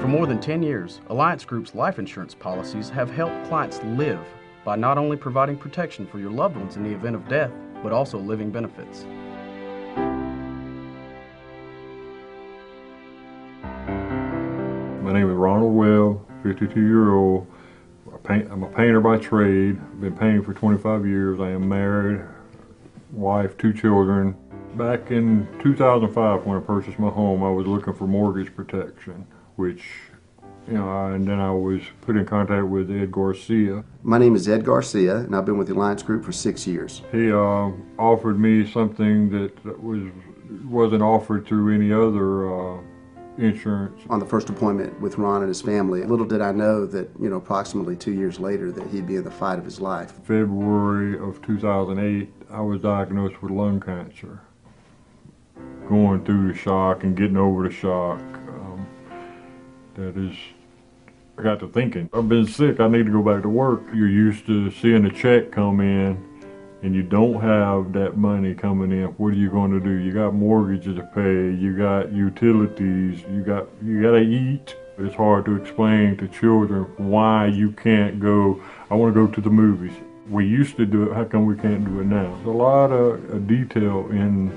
For more than 10 years, Alliance Group's life insurance policies have helped clients live by not only providing protection for your loved ones in the event of death, but also living benefits. My name is Ronald Webb, 52-year-old. I'm a painter by trade. I've been painting for 25 years. I am married, wife, 2 children. Back in 2005, when I purchased my home, I was looking for mortgage protection, which, and then I was put in contact with Ed Garcia. My name is Ed Garcia, and I've been with the Alliance Group for 6 years. He offered me something that wasn't offered through any other insurance. On the first appointment with Ron and his family, little did I know that, approximately 2 years later, that he'd be in the fight of his life. February of 2008, I was diagnosed with lung cancer. Going through the shock and getting over the shock, I got to thinking, I've been sick, I need to go back to work. You're used to seeing a check come in and you don't have that money coming in. What are you going to do? You got mortgages to pay, you got utilities, you got to eat. It's hard to explain to children why you can't go, I want to go to the movies. We used to do it, how come we can't do it now? There's a lot of detail in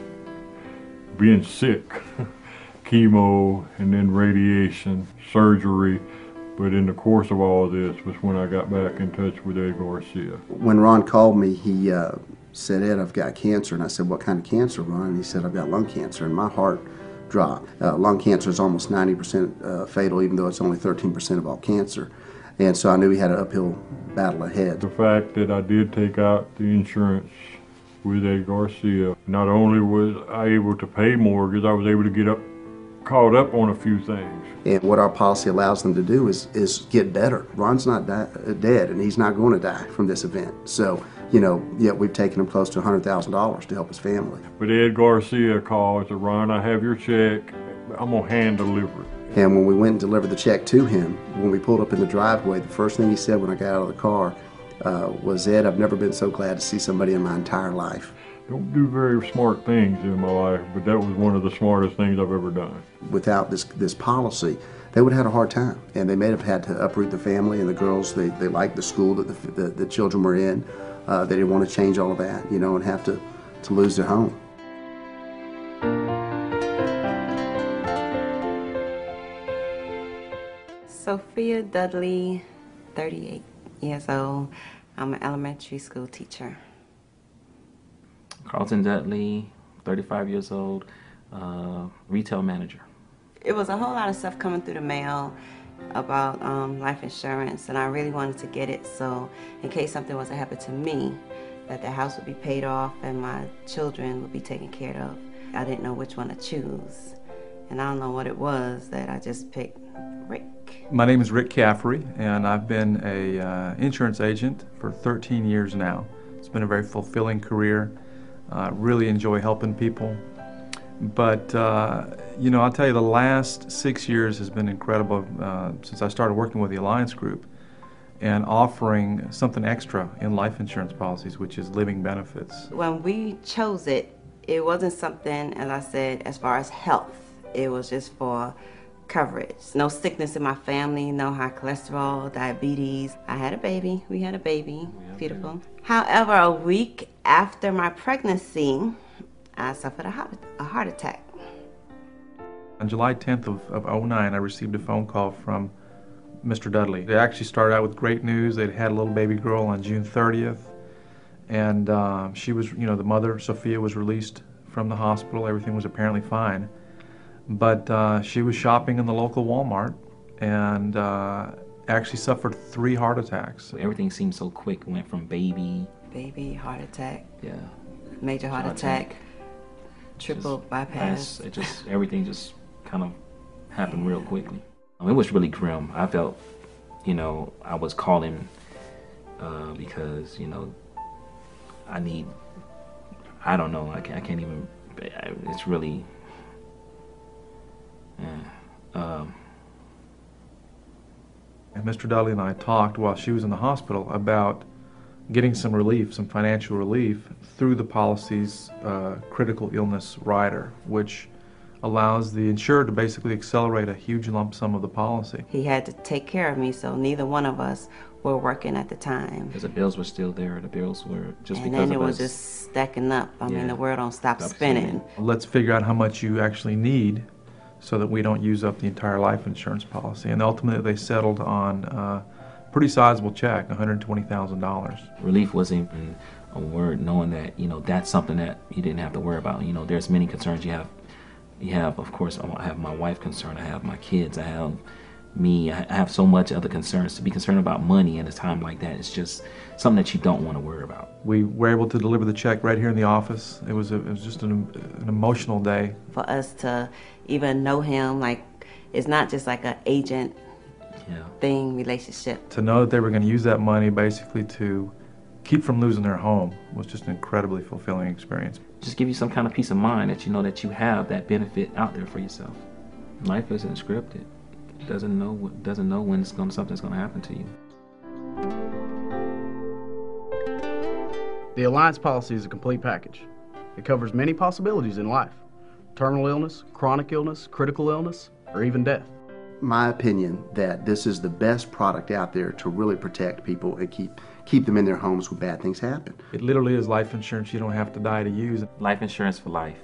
being sick, chemo and then radiation, surgery. But in the course of all this was when I got back in touch with Ed Garcia. When Ron called me, he said, "Ed, I've got cancer." And I said, "What kind of cancer, Ron?" And he said, "I've got lung cancer." And my heart dropped. Lung cancer is almost 90% fatal, even though it's only 13% of all cancer. And so I knew he had an uphill battle ahead. The fact that I did take out the insurance with Ed Garcia, not only was I able to pay mortgage, I was able to get caught up on a few things. And what our policy allows them to do is get better. Ron's not dead, and he's not going to die from this event. So, yet we've taken him close to $100,000 to help his family. But Ed Garcia called and said, "Ron, I have your check. I'm going to hand deliver it." And when we went and delivered the check to him, when we pulled up in the driveway, the first thing he said when I got out of the car was, "Ed, I've never been so glad to see somebody in my entire life." Don't do very smart things in my life, but that was one of the smartest things I've ever done. Without this policy, they would have had a hard time, and they may have had to uproot the family. And the girls, they liked the school that the children were in. They didn't want to change all of that, and have to lose their home. Sophia Dudley, 38 years old. I'm an elementary school teacher. Carlton Dudley, 35 years old, retail manager. It was a whole lot of stuff coming through the mail about life insurance, and I really wanted to get it so in case something was to happen to me, that the house would be paid off and my children would be taken care of. I didn't know which one to choose, and I don't know what it was that I just picked Rick. My name is Rick Caffrey, and I've been an insurance agent for 13 years now. It's been a very fulfilling career. Really enjoy helping people. But, I'll tell you, the last 6 years has been incredible since I started working with the Alliance Group and offering something extra in life insurance policies, which is living benefits. When we chose it, it wasn't something, as I said, as far as health. It was just for coverage. No sickness in my family, no high cholesterol, diabetes. I had a baby. We had a baby. Beautiful. However, a week after my pregnancy, I suffered a heart attack. On July 10th of 2009, I received a phone call from Mr. Dudley. It actually started out with great news. They'd had a little baby girl on June 30th, and she was, the mother, Sophia, was released from the hospital. Everything was apparently fine. But she was shopping in the local Walmart and actually suffered 3 heart attacks. Everything seemed so quick. It went from baby, heart attack, yeah, major heart attack, triple bypass. Everything just kind of happened real quickly. It was really grim. I felt, I was calling because, I don't know, I can't even, it's really, And Mr. Dudley and I talked while she was in the hospital about getting some relief, some financial relief, through the policy's critical illness rider, which allows the insured to basically accelerate a huge lump sum of the policy. He had to take care of me, so neither one of us were working at the time. Because the bills were still there. The bills were just And because then of it was us. just stacking up. I mean, Yeah. the world don't stop Stop spinning. Let's figure out how much you actually need so that we don't use up the entire life insurance policy. And ultimately they settled on a pretty sizable check, $120,000. Relief wasn't even a word, knowing that, you know, that's something that you didn't have to worry about. You know, there's many concerns you have. You have, of course, I have my wife concerned, I have my kids, I have me, I have so much other concerns. To be concerned about money at a time like that, it's just something that you don't want to worry about. We were able to deliver the check right here in the office. It was just an emotional day. For us to even know him, like, it's not just like an agent thing, relationship. To know that they were going to use that money basically to keep from losing their home was just an incredibly fulfilling experience. Just give you some kind of peace of mind that you know that you have that benefit out there for yourself. Life isn't scripted. It doesn't know when something's going to happen to you. The Alliance policy is a complete package. It covers many possibilities in life: terminal illness, chronic illness, critical illness, or even death. My opinion that this is the best product out there to really protect people and keep them in their homes when bad things happen. It literally is life insurance you don't have to die to use. Life insurance for life.